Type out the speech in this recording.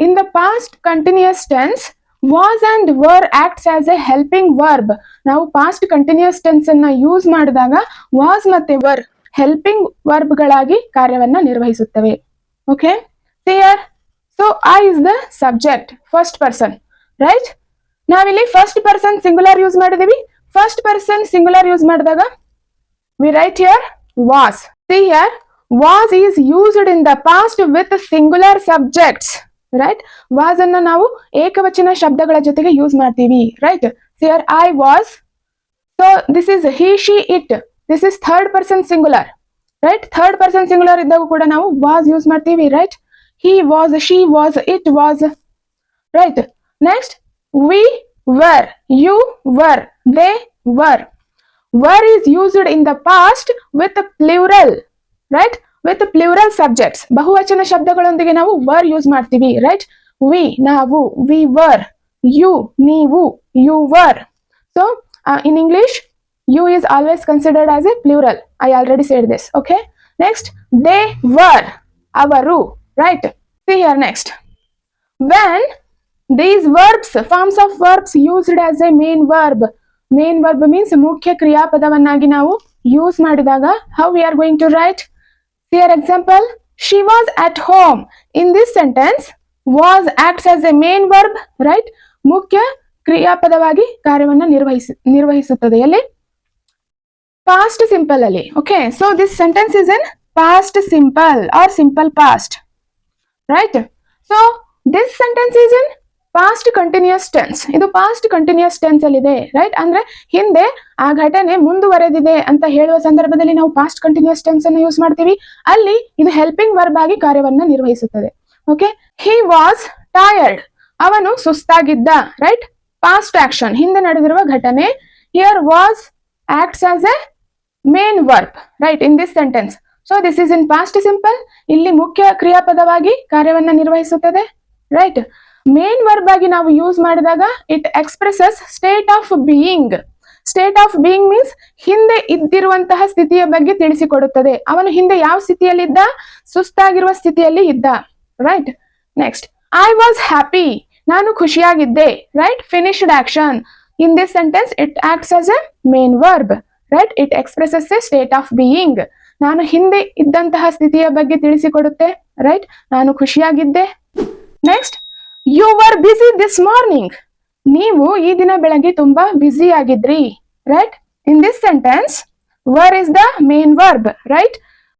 in the past continuous tense was and were acts as a helping verb. ನಾವು past continuous tense ಅನ್ನ use ಮಾಡಿದಾಗ was ಮತ್ತೆ were helping verb ಗಳಾಗಿ ಕಾರ್ಯವನ್ನ ನಿರ್ವಹಿಸುತ್ತವೆ. Okay, clear? So I is the subject, first person, right? ನಾವಿಲ್ಲಿ first person singular use ಮಾಡಿದೀವಿ. first person singular use ಮಾಡಿದಾಗ we write here was. See here, was is used in the past with singular subjects, right? was ಅನ್ನ ನಾವು ಏಕವಚನ ಶಬ್ದಗಳ ಜೊತೆಗೆ use ಮಾಡ್ತೀವಿ, right? See here, I was. So this is he, she, it. This is third person singular, right? third person singular ಇದ್ದಾಗ ಕೂಡ ನಾವು was use ಮಾಡ್ತೀವಿ, right? he was, she was, it was, right? Next, we were, you were, they were. Were is used in the past with plural, right? with plural subjects. ಬಹುವಚನ ಶಬ್ದಗಳೊಂದಿಗೆ ನಾವು were use ಮಾಡ್ತೀವಿ, right? we ನಾವು, we were, you ನೀವು, you were. So in English, you is always considered as a plural. I already said this. Okay, next, they were, avaru, right? See here, next, when these verbs, forms of verbs used as a main verb. main verb means ಮುಖ್ಯ ಕ್ರಿಯಾಪದವನ್ನಾಗಿ ನಾವು use ಮಾಡಿದಾಗ how we are going to write? Here example, she was at home. In this sentence, was acts as a main verb, right? ಮುಖ್ಯ ಕ್ರಿಯಾಪದವಾಗಿ ಕಾರ್ಯವನ್ನ ನಿರ್ವಹಿಸುತ್ತದೆ. ಎಲ್ಲಿ? past simple ಅಲ್ಲಿ. Okay, so this sentence is in past simple or simple past, right? So this sentence is in past continuous tense. ಇದು past continuous tense ಅಲ್ಲಿ ಇದೆ, right? ಅಂದ್ರೆ ಹಿಂದೆ ಆ ಘಟನೆ ಮುಂದುವರೆದಿದೆ ಅಂತ ಹೇಳುವ ಸಂದರ್ಭದಲ್ಲಿ ನಾವು past continuous tense ಅನ್ನು ಯೂಸ್ ಮಾಡ್ತೀವಿ. ಅಲ್ಲಿ ಇದು ಹೆಲ್ಪಿಂಗ್ ವರ್ಬ್ ಆಗಿ ಕಾರ್ಯವನ್ನ ನಿರ್ವಹಿಸುತ್ತದೆ. Okay, he was tired. ಅವನು ಸುಸ್ತಾಗಿದ್ದ, right? past action, ಹಿಂದೆ ನಡೆದಿರುವ ಘಟನೆ. here was acts as a main verb, right? in this sentence. so this is in past simple. ಇಲ್ಲಿ ಮುಖ್ಯ ಕ್ರಿಯಾಪದವಾಗಿ ಕಾರ್ಯವನ್ನ ನಿರ್ವಹಿಸುತ್ತದೆ, right? ಮೇನ್ ವರ್ಬ್ ಆಗಿ ನಾವು ಯೂಸ್ ಮಾಡಿದಾಗ it expresses state of being. State of being means ಹಿಂದೆ ಇದ್ದಿರುವಂತಹ ಸ್ಥಿತಿಯ ಬಗ್ಗೆ ತಿಳಿಸಿಕೊಡುತ್ತದೆ. ಅವನು ಹಿಂದೆ ಯಾವ ಸ್ಥಿತಿಯಲ್ಲಿದ್ದ? ಸುಸ್ತಾಗಿರುವ ಸ್ಥಿತಿಯಲ್ಲಿ ಇದ್ದ, right? Next, I was happy. ನಾನು ಖುಷಿಯಾಗಿದ್ದೆ, right? Finished action. In this sentence it acts as a main verb, right? It expresses a state of being. ನಾನು ಹಿಂದೆ ಇದ್ದಂತಹ ಸ್ಥಿತಿಯ ಬಗ್ಗೆ ತಿಳಿಸಿಕೊಡುತ್ತೆ, ರೈಟ್? ನಾನು ಖುಷಿಯಾಗಿದ್ದೆ. Next, you were busy this morning. ನೀವು ಈ ದಿನ ಬೆಳಗ್ಗೆ ತುಂಬಾ ಬ್ಯುಸಿ ಆಗಿದ್ರಿ, right? In this sentence were is the main verb, right?